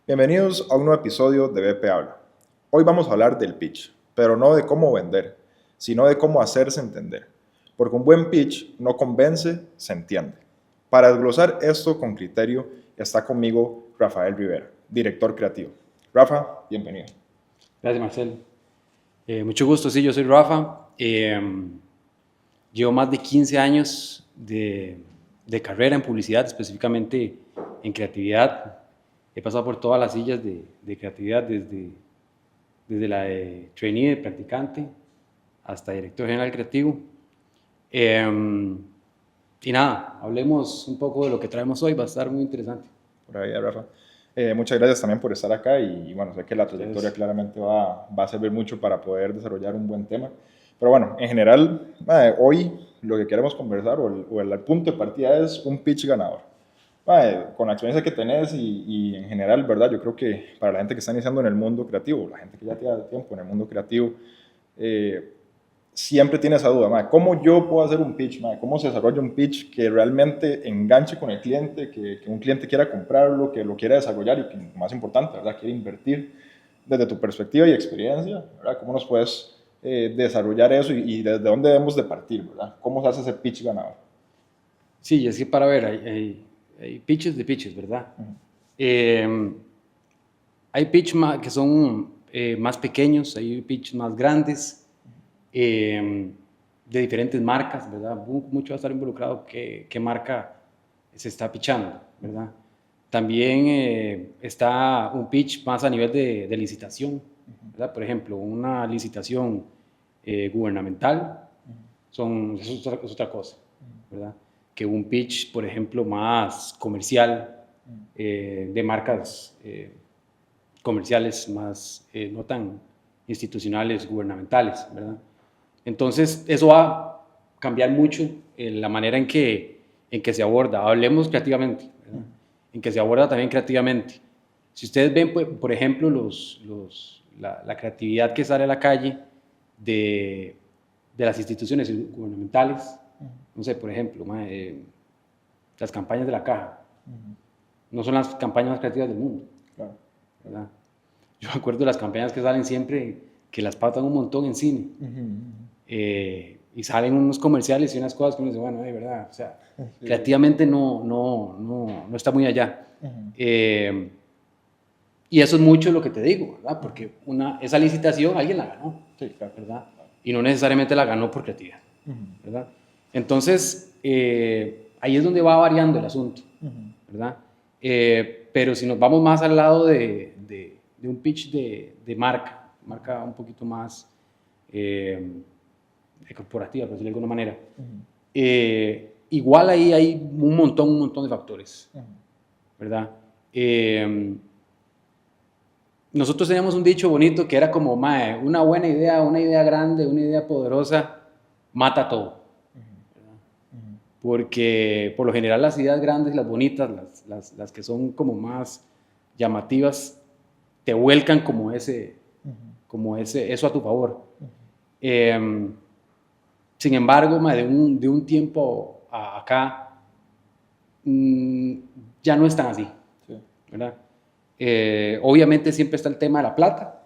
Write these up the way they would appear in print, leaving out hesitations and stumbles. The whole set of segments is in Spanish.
Bienvenidos a un nuevo episodio de BP Habla. Hoy vamos a hablar del pitch, pero no de cómo vender, sino de cómo hacerse entender. Porque un buen pitch no convence, se entiende. Para desglosar esto con criterio está conmigo Rafael Rivera, director creativo. Rafa, bienvenido. Gracias, Marcelo. Mucho gusto, sí, yo soy Rafa. Llevo más de 15 años de carrera en publicidad, específicamente en creatividad. He pasado por todas las sillas de creatividad, desde la de trainee, de practicante, hasta director general creativo. Y nada, hablemos un poco de lo que traemos hoy, va a estar muy interesante. Por ahí, Rafa. Muchas gracias también por estar acá y bueno, sé que la trayectoria Ustedes, claramente va a servir mucho para poder desarrollar un buen tema. Pero bueno, en general, hoy lo que queremos conversar o el punto de partida es un pitch ganador. Con la experiencia que tenés y en general, ¿verdad? Yo creo que para la gente que está iniciando en el mundo creativo, la gente que ya tiene tiempo en el mundo creativo, eh, siempre tiene esa duda, madre, ¿cómo yo puedo hacer un pitch? Madre? ¿Cómo se desarrolla un pitch que realmente enganche con el cliente, que un cliente quiera comprarlo, que lo quiera desarrollar y que, más importante, ¿verdad? Quiere invertir desde tu perspectiva y experiencia, ¿verdad? ¿Cómo nos puedes desarrollar eso y desde dónde debemos de partir, ¿verdad? ¿Cómo se hace ese pitch ganador? sí, es que para ver, hay pitches de pitches, ¿verdad? Uh -huh. Eh, Hay pitch que son más pequeños, hay pitch más grandes, de diferentes marcas, ¿verdad? Mucho va a estar involucrado qué marca se está pitchando, ¿verdad? También está un pitch más a nivel de licitación, ¿verdad? Por ejemplo, una licitación gubernamental es otra cosa, ¿verdad? Que un pitch, por ejemplo, más comercial, de marcas comerciales más no tan institucionales, gubernamentales, ¿verdad? Entonces, eso va a cambiar mucho la manera en que se aborda. Hablemos creativamente, ¿verdad? En que se aborda también creativamente. Si ustedes ven, por ejemplo, la creatividad que sale a la calle de las instituciones gubernamentales, no sé, por ejemplo, las campañas de la caja, no son las campañas más creativas del mundo, Claro. ¿verdad? Yo me acuerdo de las campañas que salen siempre, que las pautan un montón en cine. Y salen unos comerciales y unas cosas que uno dice, bueno, de verdad, o sea, Sí, sí. creativamente no está muy allá. Y eso es mucho lo que te digo, ¿verdad? Porque esa licitación alguien la ganó, Sí, claro. ¿verdad? Y no necesariamente la ganó por creatividad, ¿verdad? Entonces, ahí es donde va variando el asunto, ¿verdad? Pero si nos vamos más al lado de un pitch de marca un poquito más corporativa, por decirlo de alguna manera, igual ahí hay un montón de factores, ¿verdad? Nosotros teníamos un dicho bonito que era como, mae, una buena idea, una idea grande, una idea poderosa, mata todo. Porque por lo general las ideas grandes, las bonitas, las que son como más llamativas, te vuelcan eso a tu favor. Eh, Sin embargo, de un tiempo acá, ya no es tan así, Sí. ¿verdad? Obviamente siempre está el tema de la plata,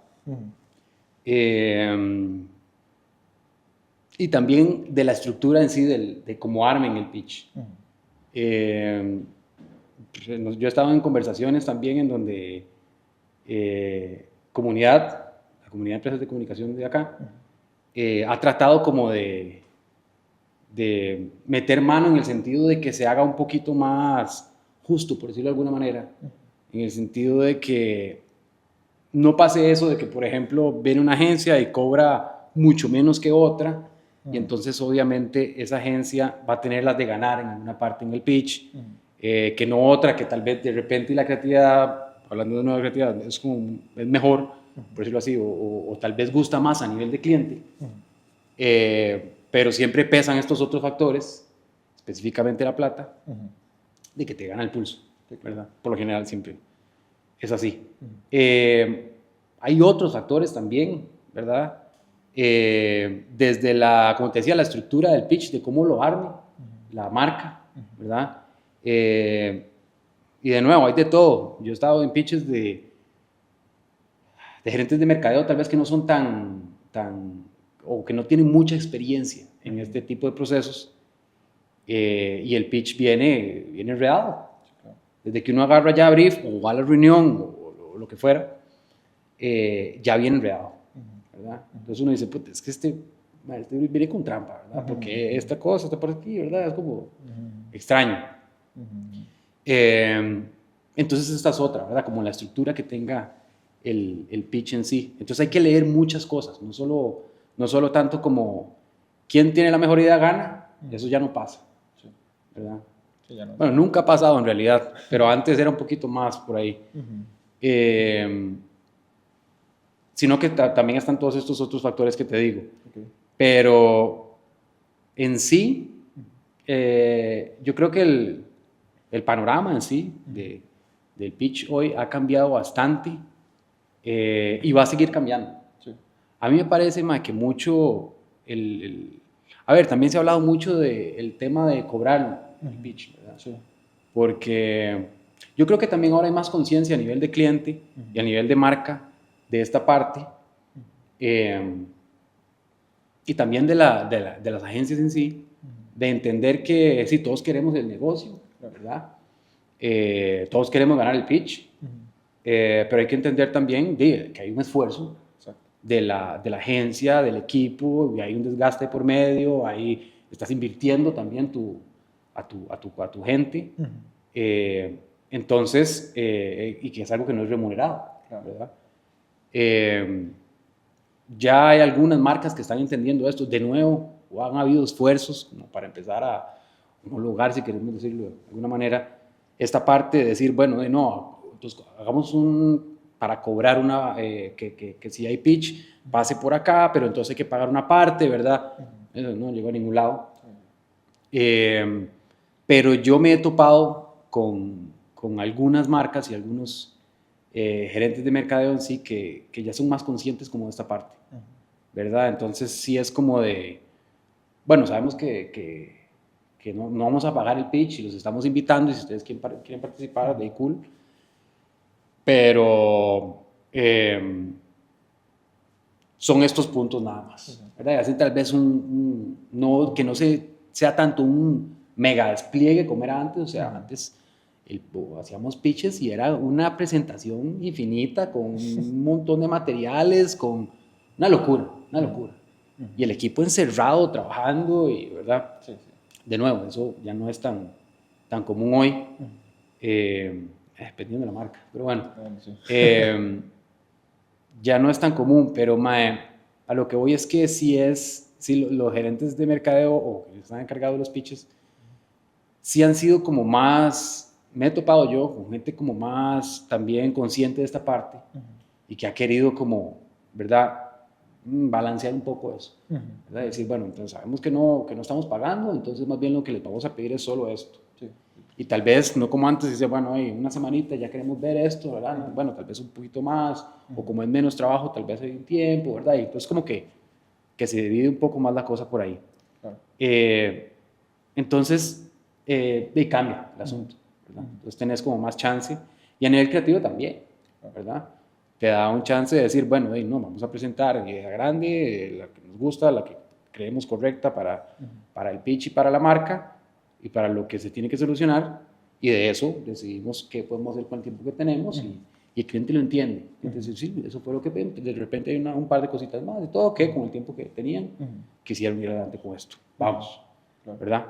y también de la estructura en sí, de cómo armen el pitch. Eh, yo he estado en conversaciones también en donde la comunidad de empresas de comunicación de acá, ha tratado como de meter mano en el sentido de que se haga un poquito más justo, por decirlo de alguna manera, en el sentido de que no pase eso de que, por ejemplo, viene una agencia y cobra mucho menos que otra, y entonces obviamente esa agencia va a tener las de ganar en alguna parte en el pitch, que no otra que tal vez de repente la creatividad, hablando de nueva creatividad, es mejor, por decirlo así, o tal vez gusta más a nivel de cliente, pero siempre pesan estos otros factores, específicamente la plata, de que te gana el pulso, ¿verdad? Por lo general siempre es así. Hay otros factores también, ¿verdad? Desde como te decía, la estructura del pitch, de cómo lo arme, la marca, ¿verdad? Y de nuevo, hay de todo. Yo he estado en pitches de gerentes de mercadeo tal vez que no son o que no tienen mucha experiencia en este tipo de procesos, y el pitch viene real. Desde que uno agarra ya brief o va a la reunión o lo que fuera, ya viene enredado, ¿verdad? Entonces uno dice, pues es que este viene con trampa, ¿verdad? Porque esta cosa está por aquí, ¿verdad? Es como extraño. Entonces esta es otra, ¿verdad? Como la estructura que tenga el pitch en sí. Entonces hay que leer muchas cosas, no solo tanto como quién tiene la mejor idea gana, eso ya no pasa, ¿verdad? Sí, ya no. Bueno, nunca ha pasado en realidad, pero antes era un poquito más por ahí. Sino que también están todos estos otros factores que te digo. Okay. Pero en sí, yo creo que el panorama en sí del pitch hoy ha cambiado bastante, y va a seguir cambiando. Sí. A mí me parece más que mucho a ver, también se ha hablado mucho del tema de cobrar el pitch, ¿verdad? Sí. Porque yo creo que también ahora hay más conciencia a nivel de cliente y a nivel de marca de esta parte, y también de las agencias en sí, de entender que sí, todos queremos el negocio, ¿verdad? Todos queremos ganar el pitch, pero hay que entender también que hay un esfuerzo de la agencia, del equipo, y hay un desgaste por medio, ahí estás invirtiendo también a tu gente, entonces, y que es algo que no es remunerado, ¿verdad? Ya hay algunas marcas que están entendiendo esto. De nuevo, o han habido esfuerzos como para empezar a homologar, si queremos decirlo de alguna manera, esta parte de decir, bueno, no, entonces hagamos para cobrar que si hay pitch, pase por acá, pero entonces hay que pagar una parte, ¿verdad? Eso no llegó a ningún lado. Pero yo me he topado con algunas marcas y algunos gerentes de mercadeo en sí que ya son más conscientes como de esta parte, ¿verdad? Entonces sí es como de, bueno, sabemos que no vamos a pagar el pitch y los estamos invitando, y si ustedes quieren participar, de cool, pero son estos puntos nada más, ¿verdad? Y hacen tal vez que no sea tanto un mega despliegue como era antes, o sea, antes hacíamos pitches y era una presentación infinita con un montón de materiales, con una locura. Y el equipo encerrado, trabajando, y, ¿verdad? Sí. De nuevo, eso ya no es tan común hoy, dependiendo de la marca, pero bueno, sí. Ya no es tan común, pero a lo que voy es que si los gerentes de mercadeo o que están encargados de los pitches, sí han sido como más, me he topado yo con gente como más también consciente de esta parte, y que ha querido como, ¿verdad?, balancear un poco eso, ¿verdad? Decir, bueno, entonces sabemos que no estamos pagando, entonces más bien lo que les vamos a pedir es solo esto. Sí. Y tal vez, no como antes, dice, bueno, una semanita ya queremos ver esto, ¿verdad? Bueno, tal vez un poquito más, o como es menos trabajo, tal vez hay un tiempo, ¿verdad? Y entonces como que se divide un poco más la cosa por ahí. Claro. Entonces, cambia el asunto, ¿verdad? Entonces tenés como más chance, y a nivel creativo también, ¿verdad? Te da un chance de decir, bueno, no, vamos a presentar idea grande, la que nos gusta, la que creemos correcta para el pitch y para la marca, y para lo que se tiene que solucionar, y de eso decidimos qué podemos hacer con el tiempo que tenemos, y el cliente lo entiende. Entonces, sí, eso fue lo que de repente hay un par de cositas más, de todo que con el tiempo que tenían, quisieron ir adelante con esto. Vamos, ¿verdad?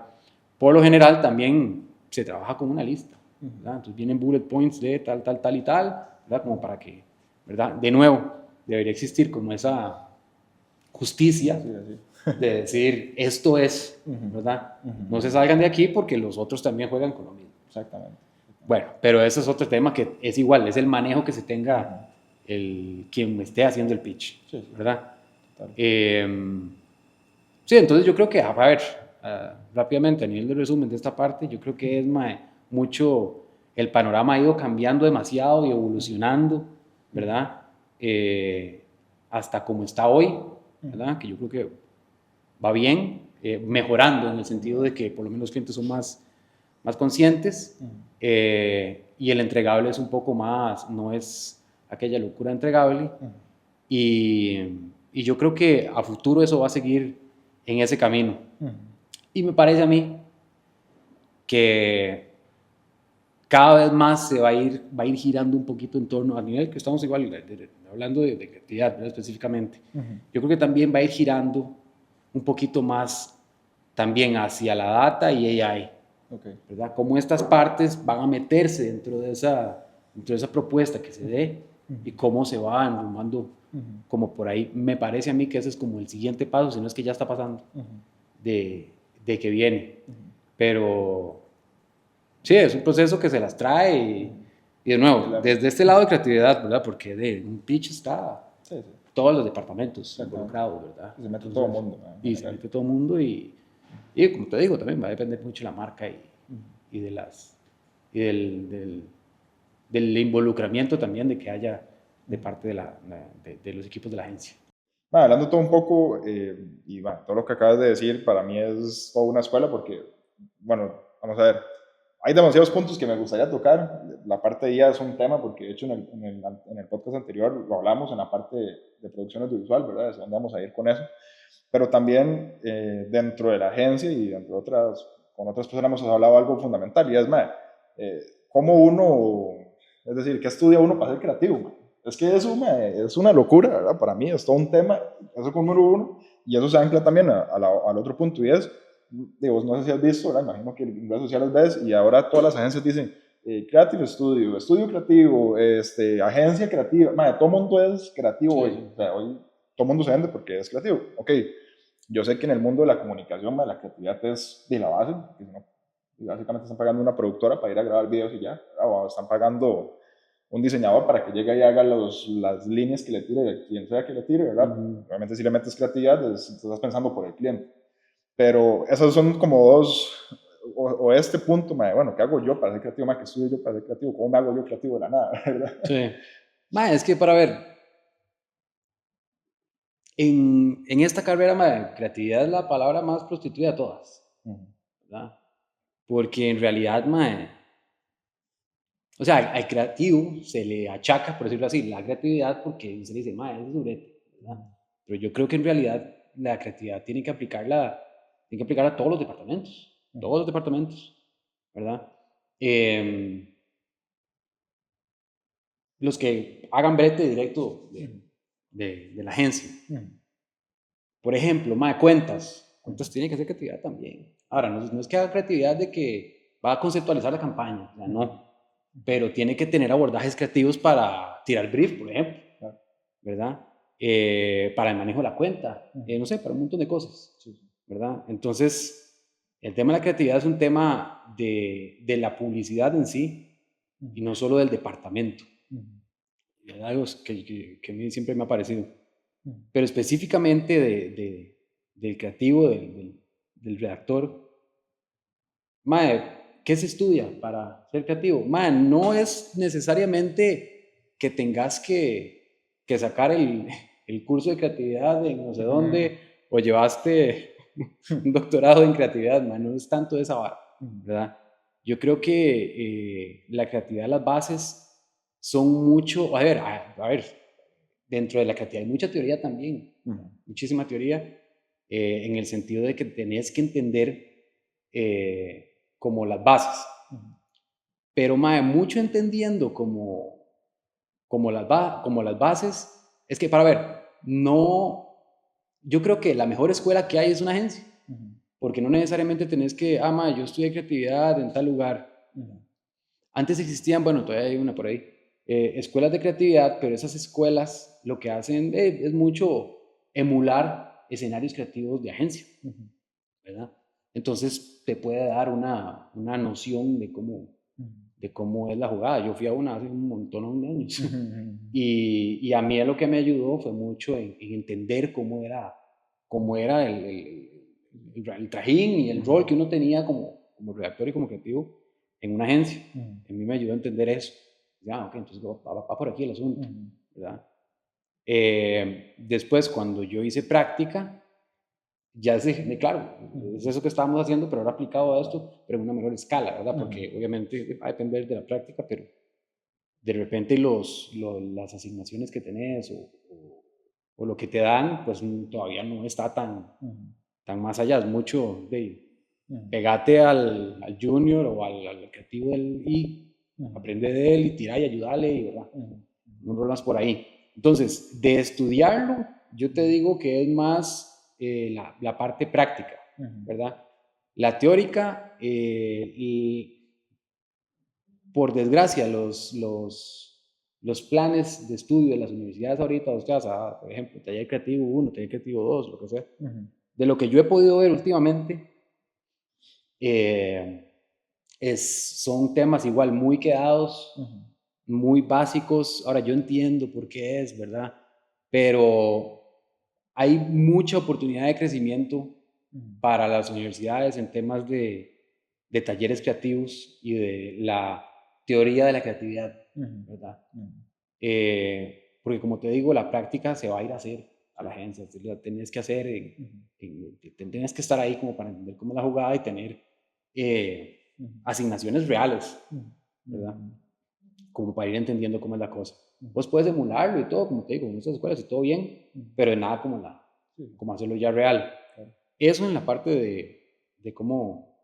Por lo general también se trabaja con una lista, ¿verdad? Entonces vienen bullet points de tal y tal, ¿verdad? Como para que, ¿verdad? De nuevo, debería existir como esa justicia, de decir, esto es, ¿verdad? No se salgan de aquí porque los otros también juegan con lo mismo. Exactamente. Bueno, pero ese es otro tema que es igual, es el manejo que se tenga quien esté haciendo el pitch, ¿verdad? Sí, entonces yo creo que, a ver, rápidamente a nivel de resumen de esta parte, yo creo que es mucho, el panorama ha ido cambiando demasiado y evolucionando, ¿verdad? Hasta como está hoy, ¿verdad? Que yo creo que va bien, mejorando en el sentido de que por lo menos los clientes son más conscientes, y el entregable es un poco más, no es aquella locura entregable. Ujú. Y yo creo que a futuro eso va a seguir en ese camino. Ujú. Y me parece a mí que cada vez más se va a ir girando un poquito en torno a nivel que estamos igual hablando de creatividad, ¿verdad? Específicamente. Ujú. Yo creo que también va a ir girando un poquito más también hacia la data y AI, Okay. ¿verdad? Cómo estas partes van a meterse dentro de esa propuesta que se dé y Ujú. cómo se va enrumando Ujú. como por ahí. Me parece a mí que ese es como el siguiente paso, si no es que ya está pasando, Ujú. de que viene. Ujú. Pero sí, es un proceso que se las trae Ujú. y de Y nuevo, la- desde este lado de creatividad, ¿verdad? Porque de un pitch está Sí, sí, todos los departamentos exactamente. involucrados, ¿verdad? Y se mete todo el Entonces, mundo, en y se general. mete todo el mundo y como te digo, también va a depender mucho de la marca Ujú. y de las y del involucramiento también de que haya de Ujú. parte de los equipos de la agencia. Bueno, hablando todo un poco, y bueno, todo lo que acabas de decir para mí es toda una escuela porque, bueno, vamos a ver, hay demasiados puntos que me gustaría tocar. La parte de IA es un tema porque de hecho en el podcast anterior lo hablamos en la parte de producción audiovisual, ¿verdad? Es donde vamos a ir con eso. Pero también dentro de la agencia y dentro de otras, con otras personas hemos hablado algo fundamental y es, mae, cómo uno, es decir, qué estudia uno para ser creativo, mae. Es que eso, mae, es una locura, ¿verdad? Para mí es todo un tema, eso como número uno, y eso se ancla también al otro punto y es, digo, no sé si has visto, ¿verdad? Imagino que en redes sociales ves y ahora todas las agencias dicen Creative Studio, estudio creativo, agencia creativa, mae, todo el mundo es creativo Sí, hoy, sí. o sea, hoy todo el mundo se vende porque es creativo. Ok, yo sé que en el mundo de la comunicación, la creatividad es de la base, porque si no, básicamente están pagando una productora para ir a grabar videos y ya, o están pagando un diseñador para que llegue y haga las líneas que le tire, quien sea que le tire, ¿verdad? Ujú. Obviamente si le metes creatividad, estás pensando por el cliente. Pero esos son como dos, o este punto, bueno, ¿qué hago yo para ser creativo? ¿Qué estudio yo para ser creativo? ¿Cómo me hago yo creativo de la nada, verdad? Sí. Ma, es que para ver, en esta carrera, ma, creatividad es la palabra más prostituida de todas, Ujú. ¿verdad? Porque en realidad, ma, o sea, al creativo se le achaca, por decirlo así, la creatividad porque se le dice, ma, es durete, ¿verdad? Pero yo creo que en realidad la creatividad tiene que aplicar a Ujú. todos los departamentos, ¿verdad? Eh, los que hagan brete directo Ujú. de la agencia. Ujú. Por ejemplo, ma, cuentas tiene que ser creatividad también. Ahora, no es que haga creatividad de que va a conceptualizar la campaña, o sea, Ujú. no, pero tiene que tener abordajes creativos para tirar brief, por ejemplo, Claro. ¿verdad? Para el manejo de la cuenta, Ujú. no sé, para un montón de cosas, Sí, sí. ¿verdad? Entonces, el tema de la creatividad es un tema de la publicidad en sí y Ujú. no solo del departamento. Ujú. Y es algo que a mí siempre me ha parecido. Ujú. Pero específicamente del creativo, del redactor, mae, ¿qué se estudia para ser creativo? Mae, no es necesariamente que tengas que sacar el curso de creatividad en no sé Ujú. dónde o llevaste un doctorado en creatividad, mae, no es tanto de esa vara, Ujú. ¿verdad? Yo creo que la creatividad, las bases son mucho, a ver, dentro de la creatividad hay mucha teoría también, Ujú. muchísima teoría, en el sentido de que tenés que entender como las bases, Ujú. pero mae, mucho entendiendo como las bases, es que para ver, no, yo creo que la mejor escuela que hay es una agencia, Ujú. porque no necesariamente tenés que, mae, yo estudié creatividad en tal lugar. Ujú. Antes existían, bueno, todavía hay una por ahí, escuelas de creatividad, pero esas escuelas lo que hacen es mucho emular escenarios creativos de agencia, Ujú. ¿verdad? Entonces te puede dar una noción Ujú. de cómo es la jugada. Yo fui a una hace un montón de años Ujú. Ujú. y a mí lo que me ayudó fue mucho en entender cómo era el trajín y el Ujú. rol que uno tenía como redactor y como creativo en una agencia. Ujú. A mí me ayudó a entender eso. Ya, ok, entonces va por aquí el asunto, Ujú. ¿verdad? Después, cuando yo hice práctica, ya sé, claro, es Ujú. eso que estábamos haciendo, pero ahora aplicado a esto, pero en una menor escala, ¿verdad? Ujú. Porque obviamente va a depender de la práctica, de repente las asignaciones que tenés o lo que te dan, pues todavía no está tan más allá. Es mucho de pegate al junior o al creativo del I, aprende de él y tira y ayúdale, y, ¿verdad? No rolas por ahí. Entonces, de estudiarlo, yo te digo que es más la parte práctica, ¿verdad? La teórica, y por desgracia, los planes de estudio de las universidades ahorita, o sea, por ejemplo, taller creativo 1, taller creativo 2, lo que sea, de lo que yo he podido ver últimamente, eh, son temas igual muy quedados, muy básicos. Ahora, yo entiendo por qué es, ¿verdad? Pero hay mucha oportunidad de crecimiento para las universidades en temas de talleres creativos y de la teoría de la creatividad, ¿verdad? Porque como te digo, la práctica se va a ir a hacer a la agencia, la tenés que hacer, tenés que estar ahí como para entender cómo es la jugada y tener asignaciones reales, ¿verdad? Como para ir entendiendo cómo es la cosa. Vos puedes emularlo y todo, como te digo, en muchas escuelas y todo bien, pero de nada como hacerlo ya real. Eso en la parte de cómo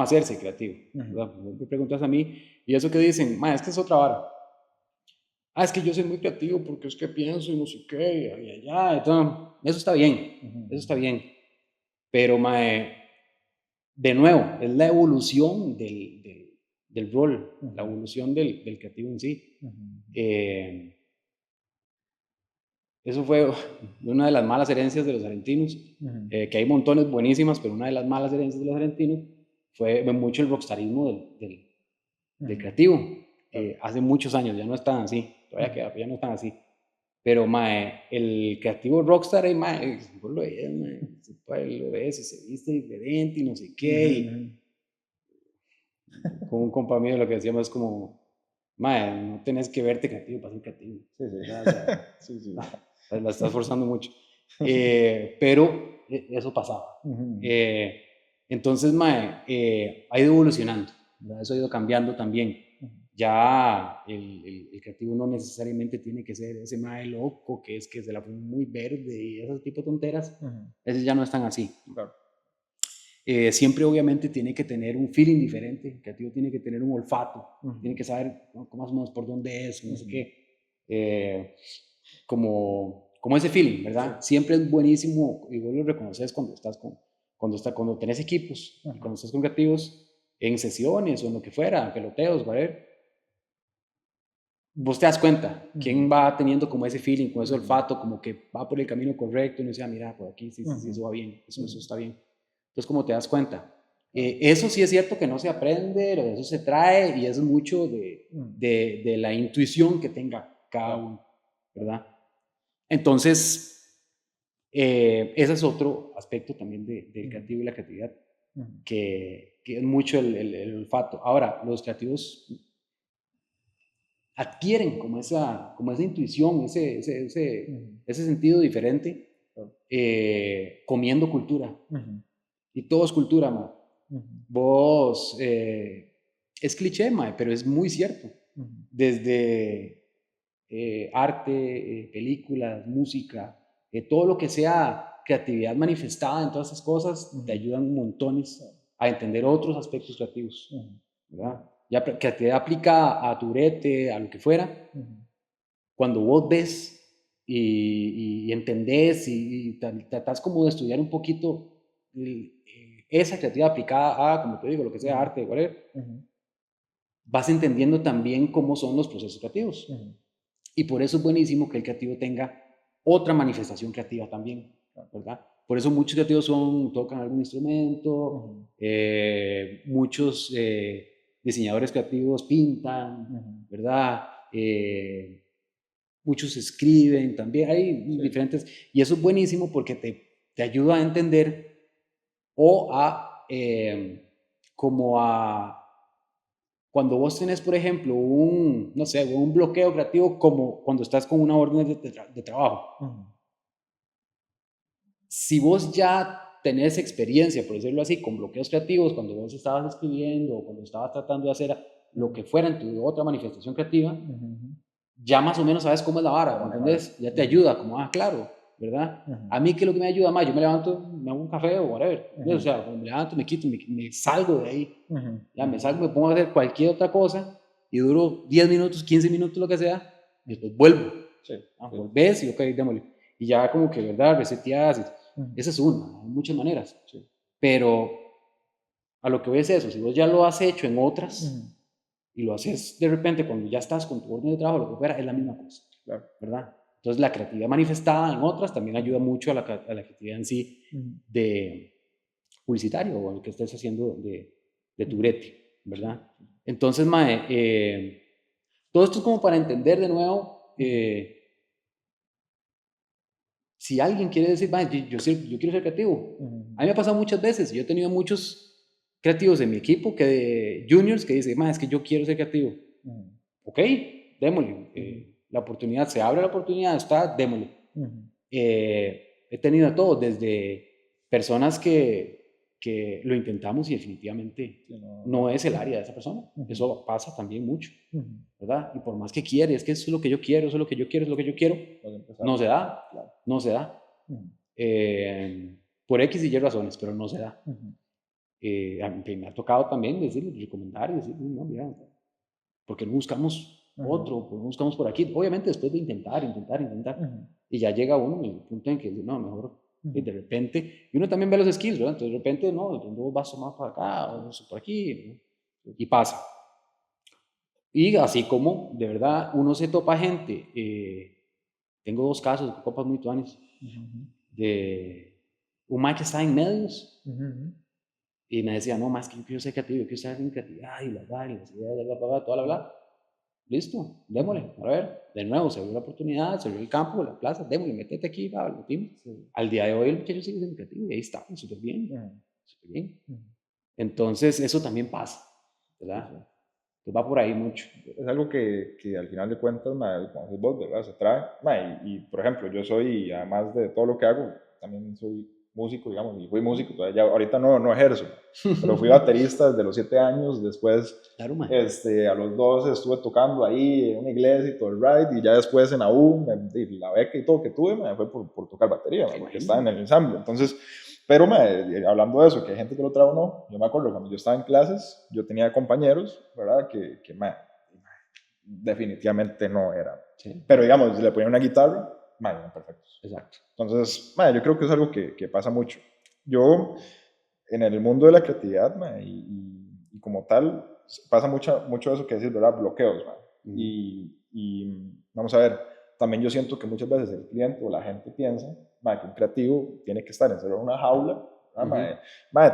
hacerse creativo, ¿verdad? Me preguntas a mí, y eso que dicen, es que es otra vara. Es que yo soy muy creativo porque es que pienso y no sé qué, y allá, entonces, eso está bien, eso está bien. Pero, de nuevo, es la evolución del rol, la evolución del creativo en sí. Eso fue una de las malas herencias de los argentinos, que hay montones buenísimas, pero una de las malas herencias de los argentinos fue mucho el rockstarismo del creativo. Hace muchos años, ya no están así, todavía queda, pero ya no están así. Pero, el creativo rockstar, vos lo ves y se viste diferente y no sé qué. Y con un compa mío lo que decíamos es como, no tenés que verte creativo para ser creativo. Sí, sí. O sea, Sí. la estás forzando mucho. Pero eso pasaba. Entonces, ha ido evolucionando, ¿verdad? Eso ha ido cambiando también. Ya el creativo no necesariamente tiene que ser ese mae loco que es que se la pone muy verde y ese tipo de tonteras. Esos ya no están así. Claro. Siempre obviamente tiene que tener un feeling diferente, el creativo tiene que tener un olfato, tiene que saber, ¿no?, más o menos por dónde es, no sé qué, como ese feeling, ¿verdad? Sí. Siempre es buenísimo, y vos lo reconoces cuando tenés equipos, cuando estás con creativos en sesiones o en lo que fuera, peloteos, whatever, vos te das cuenta quién va teniendo como ese feeling, con ese olfato, como que va por el camino correcto y no dice, mira, por aquí sí, eso va bien, eso está bien. Entonces, ¿cómo te das cuenta? Eso sí es cierto que no se aprende, pero eso se trae y es mucho de la intuición que tenga cada uno, ¿verdad? Entonces, ese es otro aspecto también del creativo y la creatividad, que es mucho el olfato. Ahora, los creativos adquieren como esa intuición, ese sentido diferente, comiendo cultura. Y todo es cultura, man. Vos, es cliché, man, pero es muy cierto. Desde arte, películas, música, todo lo que sea creatividad manifestada en todas esas cosas, te ayudan montones a entender otros aspectos creativos, ¿verdad? Ya creatividad aplicada a tu brete, a lo que fuera, cuando vos ves y entendés y tratás como de estudiar un poquito esa creatividad aplicada a, como te digo, lo que sea arte, whatever, vas entendiendo también cómo son los procesos creativos. Y por eso es buenísimo que el creativo tenga otra manifestación creativa también, ¿verdad? Por eso muchos creativos tocan algún instrumento, muchos diseñadores creativos pintan, ¿verdad? Muchos escriben también, hay diferentes, y eso es buenísimo porque te ayuda a entender o cuando vos tenés, por ejemplo, no sé, un bloqueo creativo, como cuando estás con una orden de trabajo. Si vos ya tenés experiencia, por decirlo así, con bloqueos creativos, cuando vos estabas escribiendo o cuando estabas tratando de hacer lo que fuera en tu otra manifestación creativa, ya más o menos sabes cómo es la vara, ¿me entendés? Ya te ayuda, como, claro, ¿verdad? A mí, ¿qué es lo que me ayuda más? Yo me levanto, me hago un café o whatever. O sea, cuando me levanto, me quito, me salgo de ahí. Ya me salgo, me pongo a hacer cualquier otra cosa y duro 10 minutos, 15 minutos, lo que sea, y después vuelvo. Sí. Volvés y ok, démosle. Y ya como que, ¿verdad? Reseteas. Esa es una, hay muchas maneras. Sí. Pero a lo que voy es eso, si vos ya lo has hecho en otras y lo haces de repente cuando ya estás con tu orden de trabajo, lo que fuera, es la misma cosa, claro, ¿verdad? Entonces la creatividad manifestada en otras también ayuda mucho a la creatividad en sí de publicitario o lo que estés haciendo de tu brete, ¿verdad? Entonces, mae, todo esto es como para entender de nuevo, si alguien quiere decir, yo quiero ser creativo, a mí me ha pasado muchas veces, yo he tenido muchos creativos en mi equipo, de juniors, que dicen, es que yo quiero ser creativo. Ok, démosle. La oportunidad, se abre la oportunidad, está, démosle. He tenido de todo, desde personas que lo intentamos y definitivamente no es el área de esa persona. Eso pasa también mucho, ¿verdad? Y por más que quiere, es que eso es lo que yo quiero, eso es lo que yo quiero, es lo que yo quiero, no se da, no se da. Por X y Y razones, pero no se da. Me ha tocado también decirles, recomendar y decir, no, mira, ¿por qué no buscamos otro? ¿Por qué no buscamos por aquí? Obviamente después de intentar, y ya llega uno en el punto en que dice, no, mejor, y de repente, y uno también ve los skills, ¿verdad? Entonces de repente, no, vos vas más para acá, o por aquí, ¿no? Y pasa. Y así como, de verdad, uno se topa gente, tengo 2 casos de copas muy tuanes, de un Mike que está en medios, y me decía, no, más que yo quiero ser creativo, yo quiero ser creatividad, y las ideas, toda la bla. Listo, démosle, a ver, de nuevo, se abrió la oportunidad, se abrió el campo, la plaza, démosle, métete aquí, va, lo metimos. Al día de hoy el muchacho sigue siendo creativo y ahí está, súper bien, súper bien. Entonces, eso también pasa, ¿verdad? Pues va por ahí mucho. Es algo que al final de cuentas, como haces vos, ¿verdad? Se trae. Y, por ejemplo, yo soy, además de todo lo que hago, también soy músico, digamos, y fui músico, todavía, ahorita no ejerzo, pero fui baterista desde los 7 años, después claro, a los 12 estuve tocando ahí en una iglesia y todo el ride, y ya después en AU, la beca y todo que tuve, me fue por tocar batería, porque estaba en el ensamble. Entonces, pero hablando de eso, que hay gente que lo trae o no, yo me acuerdo cuando yo estaba en clases, yo tenía compañeros, ¿verdad? Que definitivamente no eran. Sí. Pero digamos, si le ponían una guitarra, eran perfectos. Exacto. Entonces, yo creo que es algo que pasa mucho. Yo, en el mundo de la creatividad, y como tal, pasa mucho eso que decís, ¿verdad? Bloqueos, y vamos a ver, también yo siento que muchas veces el cliente o la gente piensa que un creativo tiene que estar encerrado en una jaula.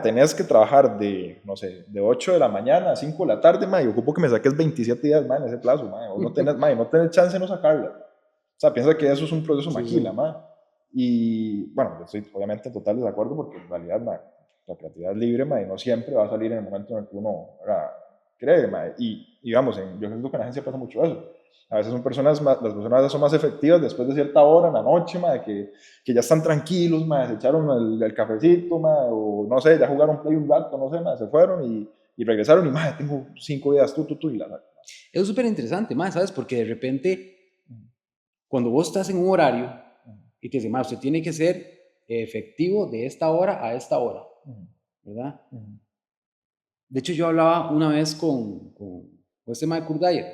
Tenés que trabajar no sé, de 8 de la mañana a 5 de la tarde, y ocupo que me saques 27 días en ese plazo, o no tenés chance de no sacarla. O sea, piensa que eso es un proceso maquila, y bueno, yo estoy obviamente en total desacuerdo porque en realidad la creatividad es libre, y no siempre va a salir en el momento en el que uno cree, y digamos, yo creo que en la agencia pasa mucho eso. A veces las personas son más efectivas después de cierta hora en la noche, que ya están tranquilos, se echaron el cafecito, o no sé, ya jugaron play un rato, no sé, se fueron y regresaron y, tengo 5 días, y la saco. Eso es súper interesante, ¿sabes? Porque de repente, cuando vos estás en un horario y te dicen, usted tiene que ser efectivo de esta hora a esta hora, ¿verdad? De hecho, yo hablaba una vez con este de Kurt Dyer,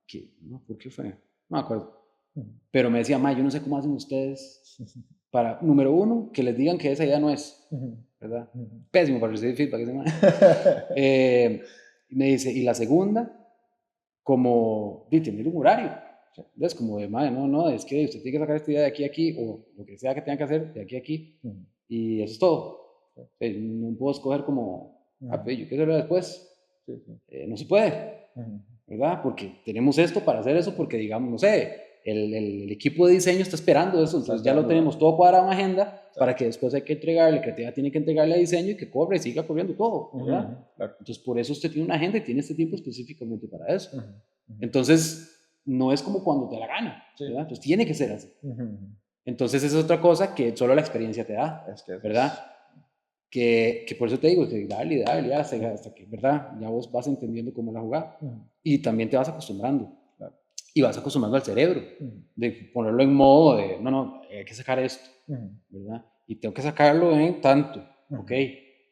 que, no, ¿por qué fue? No me acuerdo. Pero me decía, yo no sé cómo hacen ustedes para, número uno, que les digan que esa idea no es, ¿verdad? Pésimo para recibir feedback ese man. Me dice, y la segunda, como de tener un horario. Es como de, no, es que usted tiene que sacar esta idea de aquí a aquí, o lo que sea que tenga que hacer de aquí a aquí, y eso es todo. No puedo escoger como, yo quiero hacerlo después. No se puede, ¿verdad? Porque tenemos esto para hacer eso, porque digamos, no sé, el equipo de diseño está esperando eso, entonces ya lo tenemos todo cuadrado en agenda para que después hay que entregarle, creatividad tiene que entregarle a diseño y que corra y siga corriendo todo, ¿verdad? Entonces por eso usted tiene una agenda y tiene este tiempo específicamente para eso. Entonces no es como cuando te la gana, ¿verdad? Entonces tiene que ser así. Entonces esa es otra cosa que solo la experiencia te da, ¿verdad? que por eso te digo, que dale, hasta que, ¿verdad? Ya vos vas entendiendo cómo es la jugada. Y también te vas acostumbrando. Claro. Y vas acostumbrando al cerebro, Ujú. de ponerlo en modo de, no, hay que sacar esto, Ujú. ¿verdad? Y tengo que sacarlo en tanto, Ujú. ¿ok?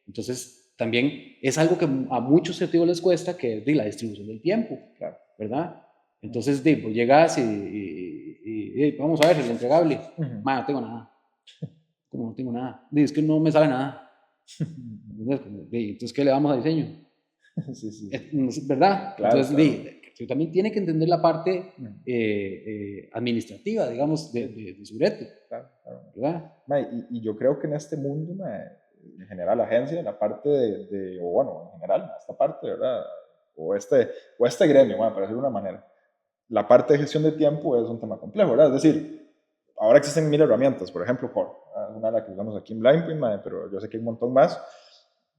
Entonces, también es algo que a muchos creativos les cuesta, que es de la distribución del tiempo, Claro. ¿verdad? Entonces, pues llegas y vamos a ver, el entregable, Ujú. no tengo nada. Como no tengo nada, es que no me sale nada. Entonces, ¿qué le damos a diseño? Sí, sí, sí. ¿Es verdad? Claro, Entonces, claro. también tiene que entender la parte Ujú. administrativa, digamos, de su reto, Claro, claro. ¿verdad? Y yo creo que en este mundo, en general, la agencia, la parte o bueno, en general, esta parte, ¿verdad? O este gremio, para decirlo de una manera, la parte de gestión de tiempo es un tema complejo, ¿verdad? Es decir, ahora existen mil herramientas, por ejemplo, Core, una de las que usamos aquí en Blindpoint, pero yo sé que hay un montón más,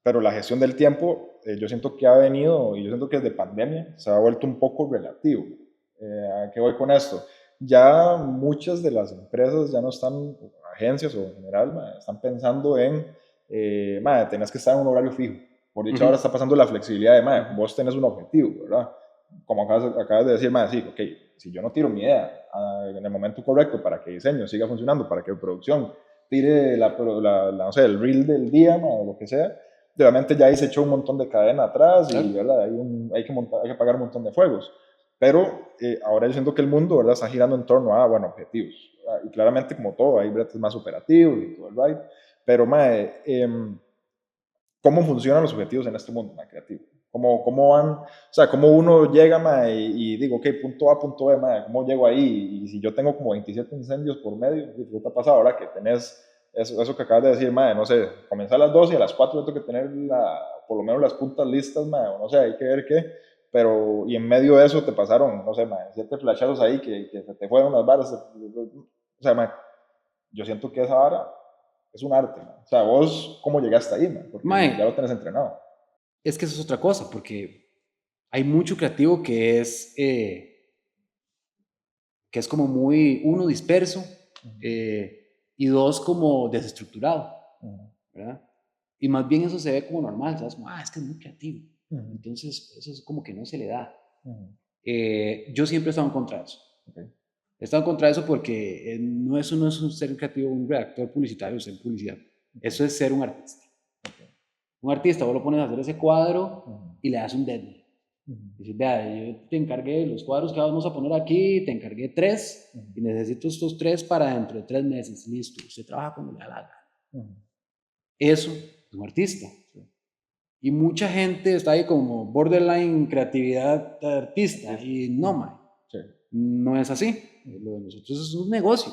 pero la gestión del tiempo, yo siento que ha venido, y yo siento que desde pandemia se ha vuelto un poco relativo. ¿A qué voy con esto? Ya muchas de las empresas ya no están, agencias o en general, están pensando en, tenés que estar en un horario fijo. Por dicho, ahora está pasando la flexibilidad de, vos tenés un objetivo, ¿verdad? Como acabas de decir, sí, ok, si yo no tiro mi idea en el momento correcto para que diseño siga funcionando, para que producción tire no sé, el reel del día, o lo que sea, realmente ya ahí se echó un montón de cadena atrás y, Claro. ¿verdad? Hay que apagar un montón de fuegos. Pero ahora yo siento que el mundo, ¿verdad? Está girando en torno a, bueno, objetivos. ¿Verdad? Y claramente, como todo, hay bretes más operativos y todo el right. Pero, ¿cómo funcionan los objetivos en este mundo creativo? ¿Cómo van? O sea, ¿cómo uno llega, y digo, ok, punto A, punto B, ¿cómo llego ahí? Y si yo tengo como 27 incendios por medio, ¿qué te ha pasado ahora que tenés eso que acabas de decir, no sé, comenzar a las 2 y a las 4 yo tengo que tener por lo menos las puntas listas, o no sé, hay que ver qué, pero, y en medio de eso te pasaron, no sé, 7 flashazos ahí que se te fueron las varas, o sea, yo siento que esa vara es un arte, o sea, vos, ¿cómo llegaste ahí, porque Mae, ya lo tenés entrenado? es que eso es otra cosa, porque hay mucho creativo que es como muy, uno, disperso, y dos, como desestructurado, ¿verdad? Y más bien eso se ve como normal, ¿sabes? Como, es que es muy creativo. Entonces, eso es como que no se le da. Yo siempre he estado en contra de eso. Okay. He estado en contra de eso porque no es un ser creativo, un redactor publicitario, ser publicidad. Eso es ser un artista. Un artista, vos lo pones a hacer ese cuadro y le das un deadline. Dices, vea, yo te encargué los cuadros que vamos a poner aquí, te encargué 3 y necesito estos 3 para dentro de 3 meses. Listo, usted trabaja como le da la gana. Eso es un artista. Y mucha gente está ahí como borderline creatividad de artista y no, no es así. Lo de nosotros es un negocio.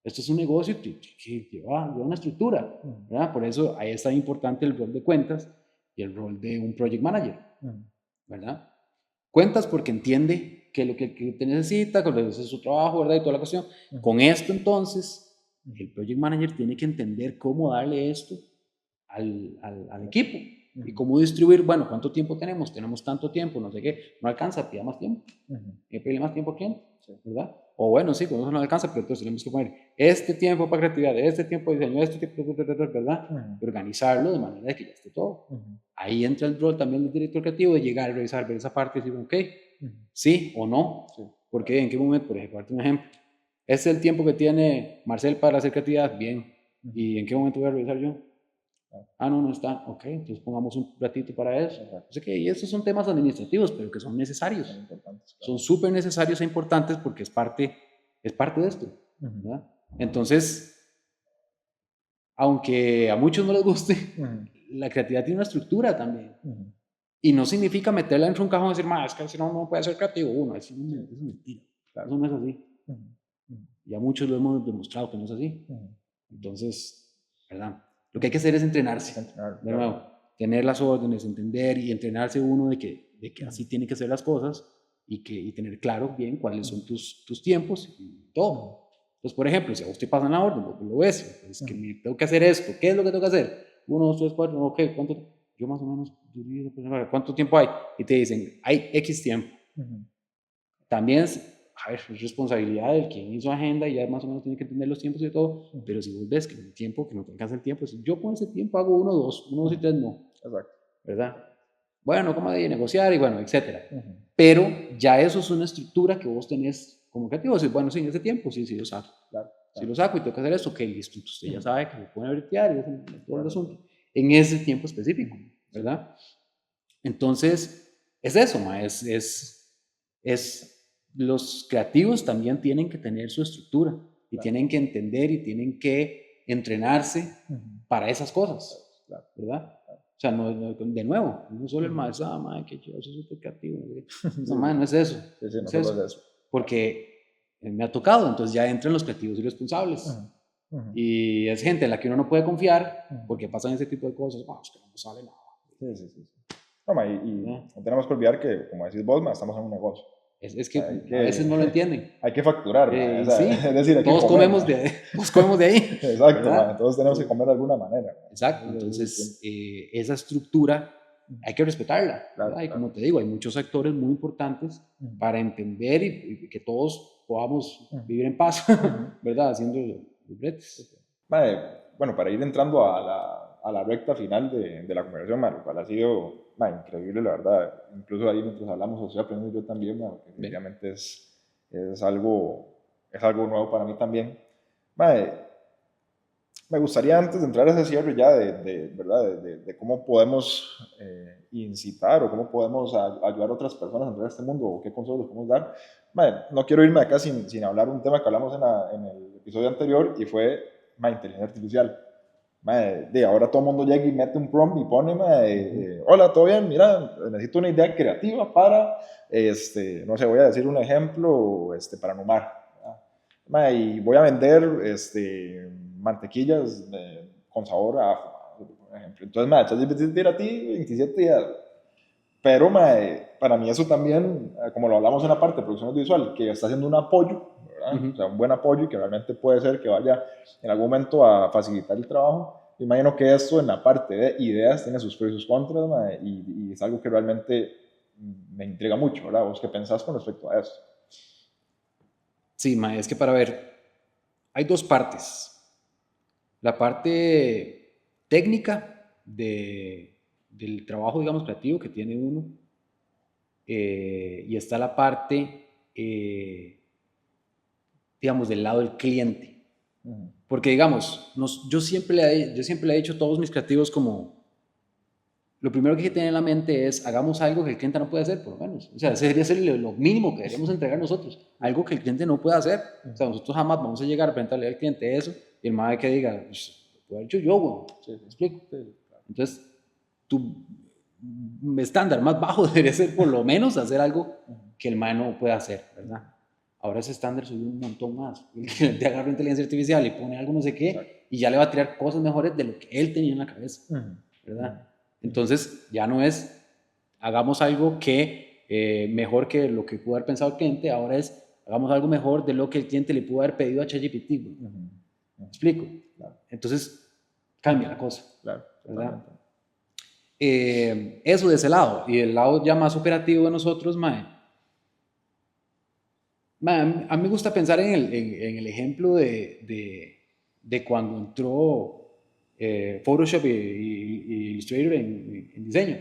Esto es un negocio que lleva una estructura, ¿verdad? Por eso ahí está importante el rol de cuentas y el rol de un project manager, ¿verdad? Cuentas porque entiende que lo que te necesita, que es su trabajo, ¿verdad? Y toda la cuestión. Con esto entonces, el project manager tiene que entender cómo darle esto al equipo y cómo distribuir, bueno, ¿cuánto tiempo tenemos? Tenemos tanto tiempo, no sé qué, no alcanza, pida más tiempo, pide más tiempo al cliente, ¿verdad? O bueno, sí, cuando eso no alcanza, pero entonces tenemos que poner este tiempo para creatividad, este tiempo de diseño, este tiempo, ¿verdad? Organizarlo de manera de que ya esté todo. Ahí entra el rol también del director creativo de llegar a revisar, ver esa parte y decir, ok, sí o no, porque en qué momento, por ejemplo, un ejemplo, este es el tiempo que tiene Marcel para hacer creatividad, bien, ¿y en qué momento voy a revisar yo? No está, ok, entonces pongamos un ratito para eso. O sea que, y estos son temas administrativos, pero que son necesarios. Son importantes. Claro. Son súper necesarios e importantes porque es parte de esto. ¿Verdad? Entonces, aunque a muchos no les guste, la creatividad tiene una estructura también. Y no significa meterla dentro de un cajón y decir, es que si no puede ser creativo uno. Eso es mentira. Claro. Eso no es así. Y a muchos lo hemos demostrado que no es así. Entonces, ¿verdad? Lo que hay que hacer es entrenarse. De nuevo, tener las órdenes, entender y entrenarse uno de que así tiene que ser las cosas y tener claro bien cuáles son tus tiempos y todo. Entonces, por ejemplo, si a usted pasa en la orden, lo ves, es que tengo que hacer esto, ¿qué es lo que tengo que hacer? 1, 2, 3, 4, ok, ¿cuánto? Yo más o menos, ¿cuánto tiempo hay? Y te dicen, hay X tiempo. También a ver, es responsabilidad del quien hizo agenda y ya más o menos tiene que entender los tiempos y todo, pero si vos ves que el tiempo, que no te alcanza el tiempo, si yo con ese tiempo hago uno, dos y tres no, Exacto. ¿verdad? Bueno, como de negociar y bueno, etcétera. Pero ya eso es una estructura que vos tenés como objetivo, decir, bueno, sí, en ese tiempo, sí, lo saco. Claro. Si lo saco y tengo que hacer esto, ok, listo, usted ya sabe que lo pone a bretear y es todo el asunto, en ese tiempo específico, ¿verdad? Entonces, es eso, ma, los creativos también tienen que tener su estructura y tienen que entender y tienen que entrenarse para esas cosas, ¿verdad? O sea, de nuevo, no solo el maestro, que yo soy súper creativo, no, ma, no es eso, Sí, no es solo eso, es eso. porque me ha tocado, entonces ya entran los creativos y responsables. Y es gente en la que uno no puede confiar porque pasan ese tipo de cosas, es que no sale nada. Sí. No, ma, y no tenemos que olvidar que, como decís vos, ma, estamos en un negocio. Es que a veces no lo entienden. Hay que facturar, ma, o sea, Sí, es decir, hay todos que comer, comemos de ahí. Exacto, ma, todos tenemos que comer de alguna manera. Exacto, entonces esa estructura hay que respetarla. Claro, y como te digo, hay muchos sectores muy importantes para entender y que todos podamos vivir en paz, ¿verdad? Haciendo los bretes. Bueno, para ir entrando a la recta final de la conversación, ma, lo cual ha sido increíble, la verdad. Incluso ahí mientras hablamos, estoy aprendiendo yo también, ma, porque definitivamente es algo nuevo para mí también. Ma, me gustaría antes de entrar a ese cierre ya ¿verdad? De cómo podemos incitar o cómo podemos ayudar a otras personas a entrar a este mundo o qué consejos les podemos dar. No quiero irme de acá sin hablar un tema que hablamos en el episodio anterior y fue inteligencia artificial. Ahora todo el mundo llega y mete un prompt y pone, hola, ¿todo bien? Mira, necesito una idea creativa para, no sé, voy a decir un ejemplo, para Numar. Y voy a vender mantequillas con sabor a ajo, por ejemplo. Entonces, ChatGPT tira a ti 27 días. Pero, para mí eso también, como lo hablamos en la parte de producción audiovisual, que está haciendo un apoyo, ¿verdad? O sea, un buen apoyo y que realmente puede ser que vaya en algún momento a facilitar el trabajo. Me imagino que esto en la parte de ideas tiene sus pros y sus contras, y es algo que realmente me intriga mucho, ¿verdad? ¿Vos qué pensás con respecto a esto? Sí, es que para ver, hay dos partes. La parte técnica del trabajo, digamos, creativo que tiene uno, y está la parte, digamos, del lado del cliente. Porque, digamos, yo siempre le he dicho a todos mis creativos como, lo primero que hay que tener en la mente es, hagamos algo que el cliente no puede hacer, por lo menos. O sea, ese debería ser lo mínimo que deberíamos entregar nosotros. Algo que el cliente no puede hacer. O sea, nosotros jamás vamos a llegar a presentarle al cliente eso y el madre que diga, pues, lo puedo haber hecho yo, güey. ¿Me explico? Entonces, tu estándar más bajo debería ser por lo menos hacer algo que el madre no puede hacer, ¿verdad? Ahora ese estándar subió un montón más. El cliente agarra inteligencia artificial y pone algo no sé qué y ya le va a tirar cosas mejores de lo que él tenía en la cabeza, ¿verdad? Entonces, ya no es hagamos algo que mejor que lo que pudo haber pensado el cliente, ahora es hagamos algo mejor de lo que el cliente le pudo haber pedido a ChatGPT. ¿Me explico? Claro. Entonces, cambia la cosa. Claro, ¿verdad? Eso de ese lado. Y el lado ya más operativo de nosotros, a mí me gusta pensar en el ejemplo de cuando entró Photoshop y Illustrator en diseño.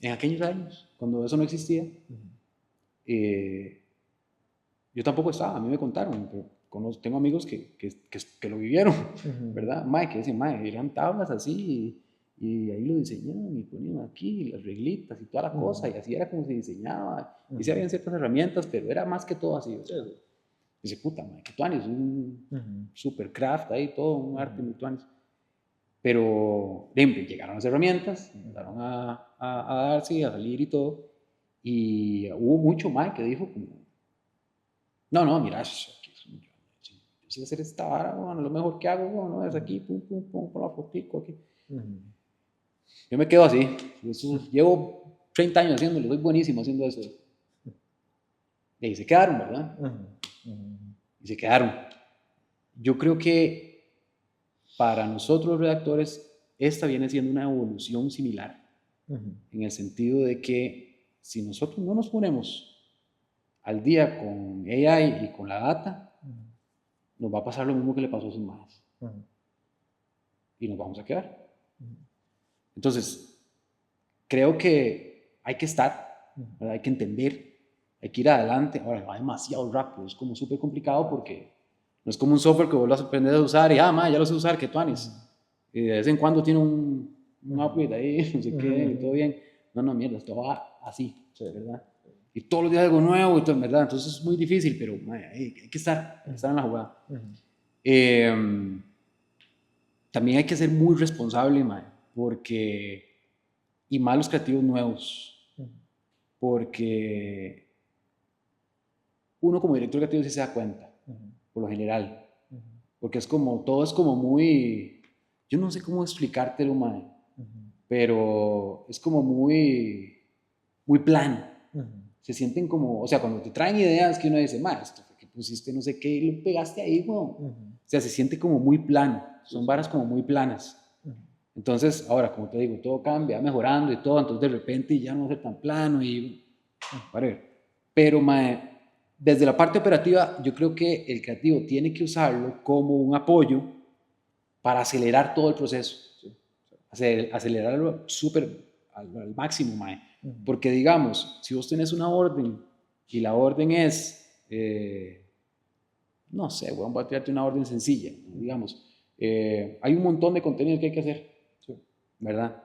En aquellos años, cuando eso no existía, yo tampoco estaba, a mí me contaron, pero tengo amigos que lo vivieron, ¿verdad? Que dicen, eran tablas así y ahí lo diseñaban y ponían aquí las reglitas y toda la cosa y así era como se diseñaba y sí habían ciertas herramientas, pero era más que todo así. Dice, puta, que tuanis, un super craft ahí, todo un arte muy tuanis. Pero llegaron las herramientas, empezaron a darse, a salir y todo. Y hubo mucho más que dijo como, no, mira, yo sé hacer esta vara, bueno, lo mejor que hago, bueno, es aquí, pum, con la fotico aquí. Yo me quedo así. Llevo 30 años haciéndolo, soy buenísimo haciendo eso. Y ahí se quedaron, ¿verdad? Y se quedaron. Yo creo que para nosotros los redactores, esta viene siendo una evolución similar, en el sentido de que si nosotros no nos ponemos al día con AI y con la data, nos va a pasar lo mismo que le pasó a sus madres. Y nos vamos a quedar. Entonces, creo que hay que estar, ¿verdad? Hay que entender, hay que ir adelante. Ahora, va demasiado rápido, es como súper complicado porque no es como un software que vos lo aprendes a usar y, ya lo sé usar, que tú anes. Y de vez en cuando tiene un upgrade ahí, no sé qué, y todo bien. No, mierda, esto va así, ¿verdad? Y todos los días algo nuevo, y todo, ¿verdad? Entonces es muy difícil, pero hay que estar en la jugada. También hay que ser muy responsable, porque, y más los creativos nuevos, porque uno como director creativo sí se da cuenta, por lo general, porque es como, todo es como muy, yo no sé cómo explicártelo, pero es como muy, muy plano. Se sienten como, o sea, cuando te traen ideas que uno dice, esto fue que pusiste no sé qué y lo pegaste ahí, O sea, se siente como muy plano, son varas como muy planas. Entonces, ahora, como te digo, todo cambia, va mejorando y todo, entonces de repente ya no va a ser tan plano y, pero, desde la parte operativa, yo creo que el creativo tiene que usarlo como un apoyo para acelerar todo el proceso. Acelerarlo súper al máximo, porque digamos, si vos tenés una orden y la orden es, no sé, voy a tirarte una orden sencilla, digamos, hay un montón de contenido que hay que hacer, ¿verdad?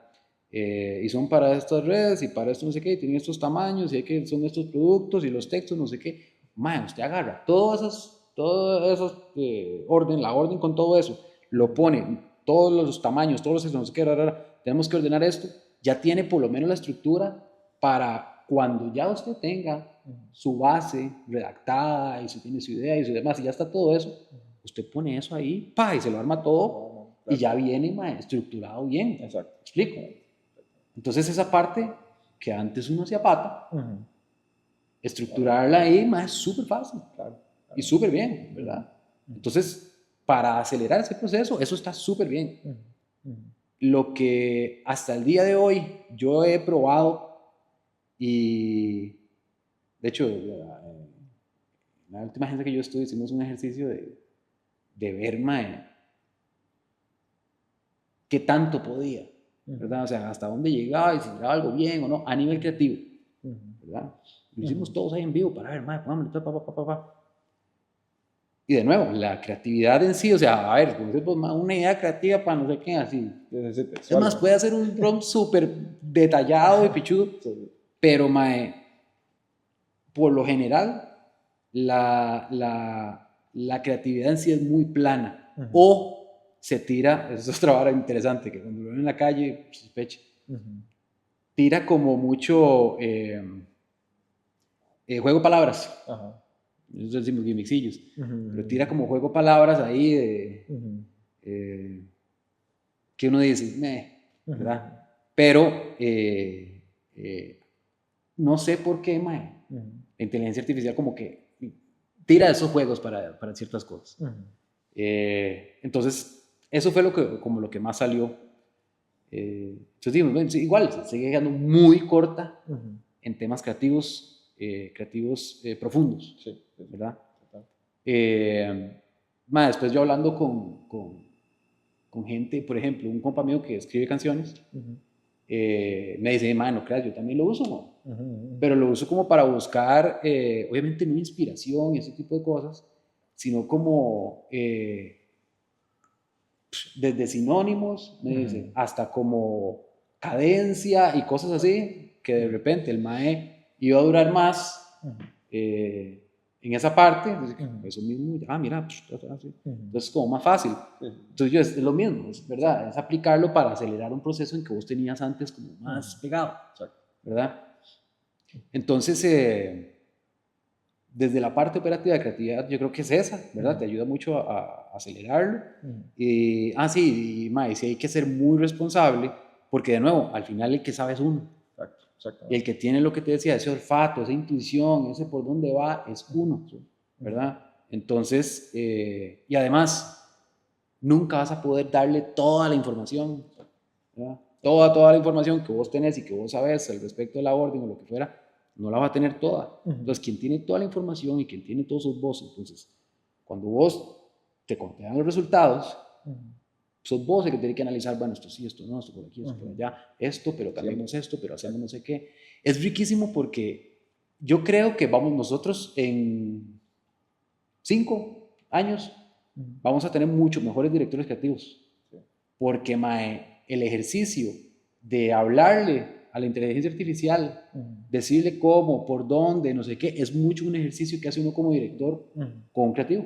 Y son para estas redes y para esto no sé qué, y tienen estos tamaños y son estos productos y los textos, no sé qué. Usted agarra todas esas orden, la orden con todo eso, lo pone, todos los tamaños, todos los textos, no sé qué, tenemos que ordenar esto, ya tiene por lo menos la estructura para cuando ya usted tenga su base redactada y si tiene su idea y su demás, y ya está todo eso, usted pone eso ahí, y se lo arma todo y ya viene estructurado bien. Exacto. ¿Me explico? Entonces esa parte que antes uno hacía pata, estructurarla ahí es súper fácil y súper bien, ¿verdad? Entonces, para acelerar ese proceso, eso está súper bien. Lo que hasta el día de hoy yo he probado y de hecho en la última agencia que yo estuve hicimos un ejercicio de ver qué tanto podía, ¿verdad? O sea, hasta dónde llegaba y si llegaba algo bien o no, a nivel creativo, ¿verdad? Lo hicimos todos ahí en vivo para ver, pongámosle, Y de nuevo, la creatividad en sí, o sea, a ver, una idea creativa para no sé qué, así. Es más, puede hacer un prompt súper detallado y pichudo, pero, por lo general, la creatividad en sí es muy plana. O se tira, eso es otra vara interesante, que cuando lo ven en la calle, sospecha, tira como mucho juego de palabras. Nosotros decimos gimmicksillos, pero tira como juego de palabras ahí que uno dice, ¿verdad? Pero no sé por qué, la inteligencia artificial como que tira esos juegos para ciertas cosas. Entonces, eso fue como lo que más salió. Entonces, digamos, igual, se sigue quedando muy corta en temas creativos profundos, ¿verdad? Después yo hablando con gente, por ejemplo, un compa mío que escribe canciones, me dice, no creas, yo también lo uso, pero lo uso como para buscar, obviamente no inspiración y ese tipo de cosas, sino como desde sinónimos, me dice, hasta como cadencia y cosas así, que de repente el mae iba a durar más en esa parte, entonces, eso mismo, mira, así. Entonces es como más fácil. Entonces es lo mismo, es verdad, es aplicarlo para acelerar un proceso en que vos tenías antes como más pegado, ¿verdad? Entonces, desde la parte operativa de creatividad, yo creo que es esa, ¿verdad? Te ayuda mucho a acelerarlo. Sí, y sí hay que ser muy responsable, porque de nuevo, al final el que sabe es uno. Y el que tiene lo que te decía, ese olfato, esa intuición, ese por dónde va, es uno, ¿verdad? Entonces, y además, nunca vas a poder darle toda la información, ¿verdad? Toda la información que vos tenés y que vos sabés al respecto de la orden o lo que fuera, no la va a tener toda. Entonces, quien tiene toda la información y quien tiene todos sus voces, entonces, cuando vos te dan los resultados, sos vos el que tiene que analizar, bueno, esto sí, esto no, esto por aquí, esto por allá, esto, pero cambiemos esto, pero hacemos no sé qué. Es riquísimo porque yo creo que vamos nosotros en 5 años vamos a tener muchos mejores directores creativos. Porque, mae, el ejercicio de hablarle a la inteligencia artificial, decirle cómo, por dónde, no sé qué, es mucho un ejercicio que hace uno como director con un creativo,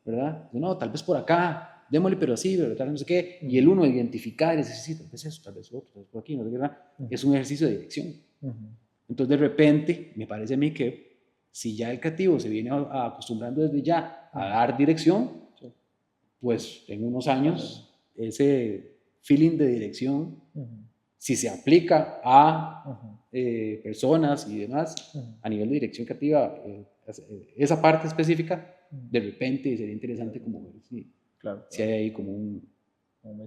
¿verdad? No, tal vez por acá, démosle pero así, pero tal vez no sé qué, y el uno identificar y decir, sí, tal vez eso, tal vez otro, tal vez por aquí, no sé qué, ¿verdad? Es un ejercicio de dirección. Entonces, de repente, me parece a mí que si ya el creativo se viene acostumbrando desde ya a dar dirección, pues en unos años ese feeling de dirección, si se aplica a personas y demás, a nivel de dirección creativa, esa parte específica, de repente sería interesante como ver si hay ahí como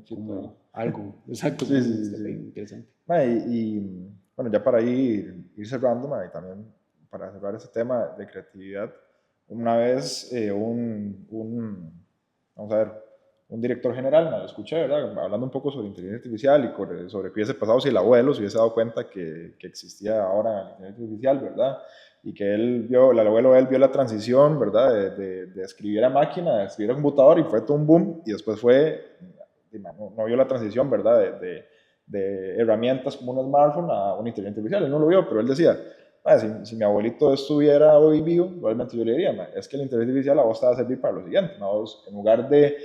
como algo, exacto, sí, interesante. Y bueno, ya para ir cerrando, y también para cerrar ese tema de creatividad, una vez vamos a ver, un director general, me lo escuché, ¿verdad? Hablando un poco sobre inteligencia artificial y sobre qué hubiese pasado si el abuelo se hubiese dado cuenta que existía ahora la inteligencia artificial, ¿verdad? Y que el abuelo vio la transición, ¿verdad? De escribir a máquina, de escribir a computador y fue todo un boom y después no vio la transición, ¿verdad? De herramientas como un smartphone a una inteligencia artificial. Él no lo vio, pero él decía, si mi abuelito estuviera hoy vivo, probablemente yo le diría, es que la inteligencia artificial a vos te va a servir para lo siguiente, ¿no? En lugar de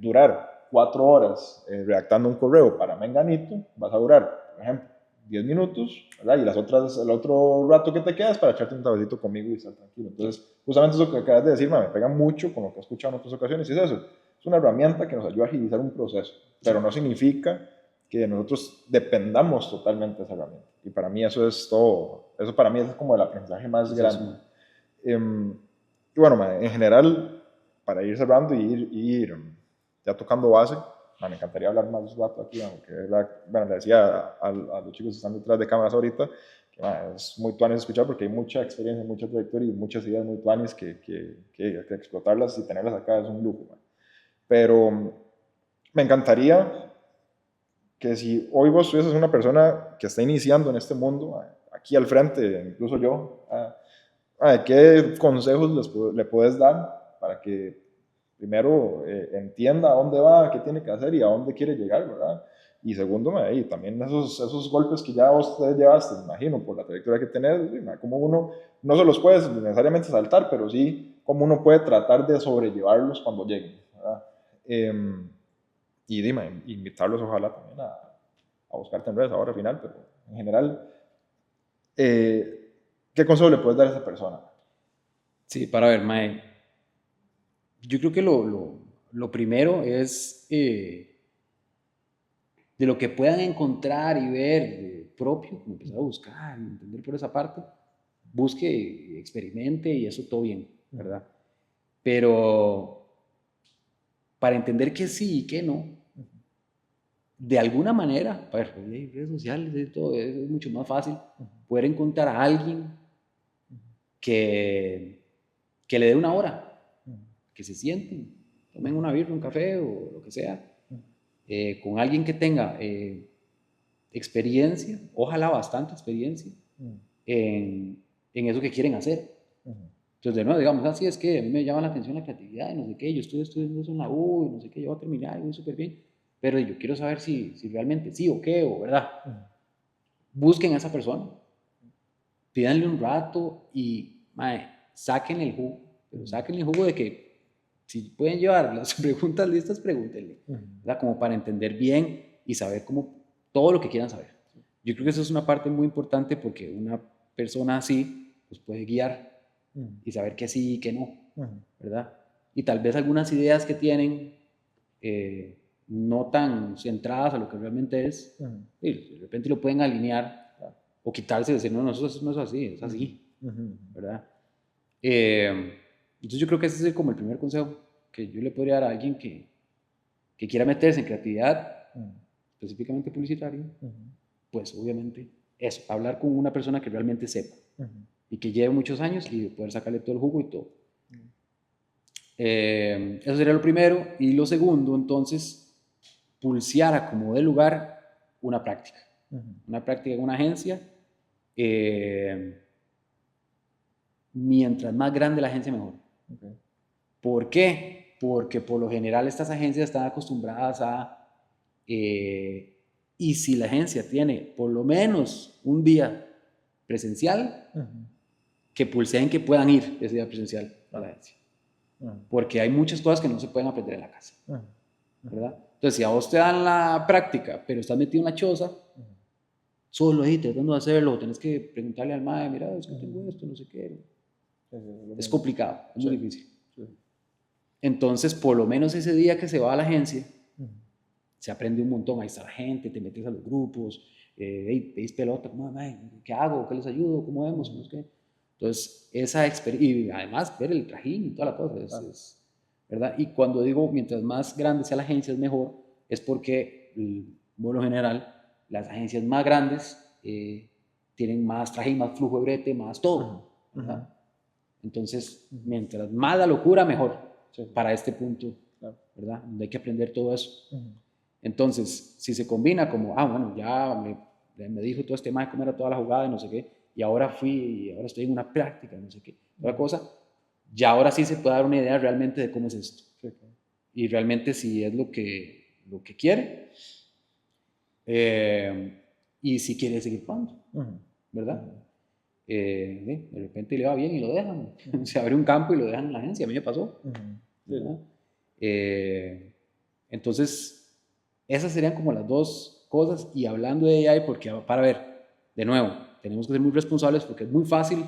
durar 4 horas redactando un correo para Menganito, vas a durar, por ejemplo, 10 minutos, ¿verdad? Y el otro rato que te quedas para echarte un tablecito conmigo y estar tranquilo. Entonces, justamente eso que acabas de decir, me pega mucho con lo que he escuchado en otras ocasiones, y es eso. Es una herramienta que nos ayuda a agilizar un proceso, pero no significa que nosotros dependamos totalmente de esa herramienta. Y para mí eso es todo, eso para mí es como el aprendizaje más grande. Y bueno, en general, para ir cerrando y ir ya tocando base, me encantaría hablar más de un rato aquí, aunque le decía a los chicos que están detrás de cámaras ahorita, que es muy tuanis escuchar porque hay mucha experiencia, mucha trayectoria y muchas ideas muy tuanis que explotarlas y tenerlas acá es un lujo. Pero me encantaría que si hoy vos fueses una persona que está iniciando en este mundo, aquí al frente, incluso yo, ¿qué consejos le puedes dar para que primero entienda a dónde va, qué tiene que hacer y a dónde quiere llegar, ¿verdad? Y segundo, también esos golpes que ya vos te llevaste, me imagino, por la trayectoria que tenés, como uno no se los puede necesariamente saltar, pero sí como uno puede tratar de sobrellevarlos cuando lleguen, ¿verdad? Y dime, invitarlos ojalá también a buscarte en redes ahora al final, pero en general, ¿qué consejo le puedes dar a esa persona? Sí, para ver, Mae, yo creo que lo primero es de lo que puedan encontrar y ver propio, empezar a buscar, entender por esa parte, busque, experimente y eso todo bien, ¿verdad? Pero para entender que sí y que no, de alguna manera, a ver, hay redes sociales y todo, es mucho más fácil poder encontrar a alguien que le dé una hora, que se sienten, tomen una birra, un café o lo que sea, con alguien que tenga experiencia, ojalá bastante experiencia, en eso que quieren hacer. Entonces, de nuevo, digamos, así es que a mí me llama la atención la creatividad y no sé qué, yo estoy estudiando eso en la U y no sé qué, yo voy a terminar y voy súper bien, pero yo quiero saber si realmente sí o qué, o verdad. Busquen a esa persona, pídanle un rato y saquen el jugo, pero saquen el jugo de que si pueden llevar las preguntas listas, pregúntenle, ¿verdad? Como para entender bien y saber como todo lo que quieran saber. Yo creo que eso es una parte muy importante porque una persona así pues puede guiar y saber que sí y que no, ¿verdad? Y tal vez algunas ideas que tienen no tan centradas a lo que realmente es, y de repente lo pueden alinear o quitarse y decir, no, eso no es así, es así, ¿verdad? Entonces yo creo que ese es como el primer consejo que yo le podría dar a alguien que quiera meterse en creatividad, específicamente publicitaria, pues obviamente eso, hablar con una persona que realmente sepa y que lleve muchos años y poder sacarle todo el jugo y todo. Eso sería lo primero. Y lo segundo, entonces, pulsear a como de lugar una práctica. Una práctica en una agencia. Mientras más grande la agencia, mejor. ¿Por qué? Porque por lo general estas agencias están acostumbradas a... y si la agencia tiene por lo menos un día presencial, que pulseen que puedan ir ese día presencial a la agencia. Porque hay muchas cosas que no se pueden aprender en la casa. ¿Verdad? Entonces, si a vos te dan la práctica, pero estás metido en la choza, solo ahí tratando de hacerlo, tenés que preguntarle al mae, mira, es que tengo esto, no sé qué. Es complicado, es muy difícil. Entonces, por lo menos ese día que se va a la agencia, se aprende un montón. Ahí está la gente, te metes a los grupos, pedís pelota, ¿qué hago? ¿Qué les ayudo? ¿Cómo vemos? ¿Cómo es que? Entonces, esa experiencia, y además ver el trajín y toda la cosa, ¿verdad? Y cuando digo, mientras más grande sea la agencia es mejor, es porque, por lo general, las agencias más grandes tienen más trajín, más flujo de brete, más todo, ¿verdad? Entonces, mientras más la locura, mejor para este punto, ¿verdad? Donde hay que aprender todo eso. Entonces, si se combina como, bueno, ya me dijo todo este tema de cómo era toda la jugada y no sé qué, y ahora fui y ahora estoy en una práctica, no sé qué, otra cosa, ya ahora sí se puede dar una idea realmente de cómo es esto. Y realmente si es lo que quiere, y si quiere seguir jugando, ¿verdad? De repente le va bien y lo dejan. Se abre un campo y lo dejan en la agencia. A mí me pasó. Entonces, esas serían como las dos cosas. Y hablando de AI, porque para ver, de nuevo, tenemos que ser muy responsables porque es muy fácil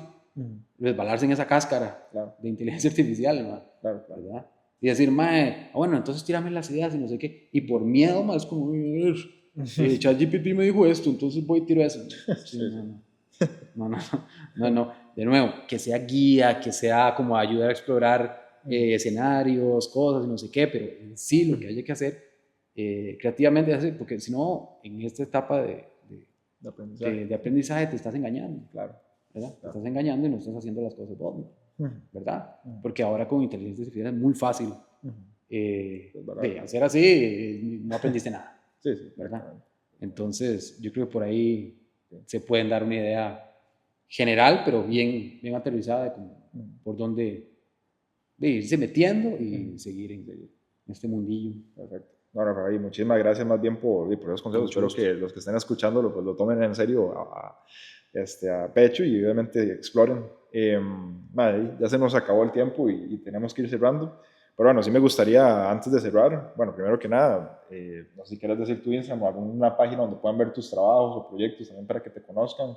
resbalarse en esa cáscara de inteligencia artificial, ¿verdad? Y decir, bueno, entonces tírame las ideas y no sé qué. Y por miedo, es como, ChatGPT me dijo esto, entonces voy y tiro eso. No. De nuevo, que sea guía, que sea como ayudar a explorar escenarios, cosas, no sé qué, pero en sí lo que haya que hacer creativamente, porque si no, en esta etapa de aprendizaje te estás engañando, ¿verdad? Te estás engañando y no estás haciendo las cosas vos, ¿verdad? Porque ahora con inteligencia artificial es muy fácil de hacer así, no aprendiste nada, ¿verdad? Entonces, yo creo que por ahí se pueden dar una idea general, pero bien aterrizada de por dónde de irse metiendo y seguir en este mundillo. Perfecto. No, Rafael, muchísimas gracias más bien por esos consejos. Espero que los que estén escuchándolo pues lo tomen en serio a pecho y obviamente exploren. Ya se nos acabó el tiempo y tenemos que ir cerrando. Pero bueno, sí me gustaría, antes de cerrar, bueno, primero que nada, no sé si quieres decir tu Instagram o alguna página donde puedan ver tus trabajos o proyectos también para que te conozcan.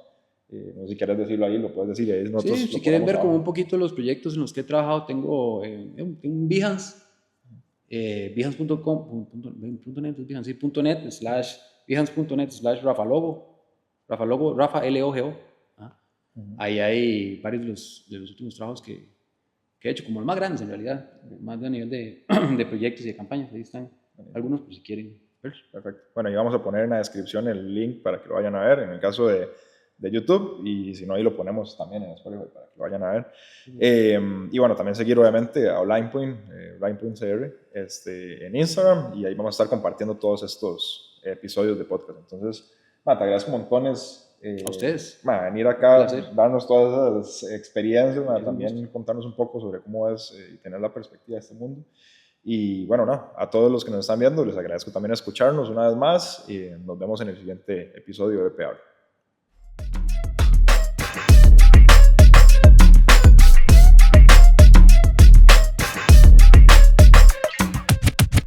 No sé si quieres decirlo ahí, lo puedes decir. Ahí nosotros sí, si quieren ver como un poquito los proyectos en los que he trabajado, tengo un Behance, behance.com.net, Behance.net/Rafalogo, Rafa Logo. Ahí hay varios de los últimos trabajos que he hecho, como los más grandes en realidad, más a nivel de proyectos y de campañas. Ahí están algunos por si quieren ver. Perfecto. Bueno, y vamos a poner en la descripción el link para que lo vayan a ver en el caso de YouTube, y si no, ahí lo ponemos también en Spotify para que lo vayan a ver. Y bueno, también seguir obviamente a Linepoint, Line.cr en Instagram, y ahí vamos a estar compartiendo todos estos episodios de podcast. Entonces, te agradezco montones. A ustedes. Venir acá, darnos todas esas experiencias, también contarnos un poco sobre cómo es y tener la perspectiva de este mundo. Y bueno, a todos los que nos están viendo, les agradezco también escucharnos una vez más y nos vemos en el siguiente episodio de PR.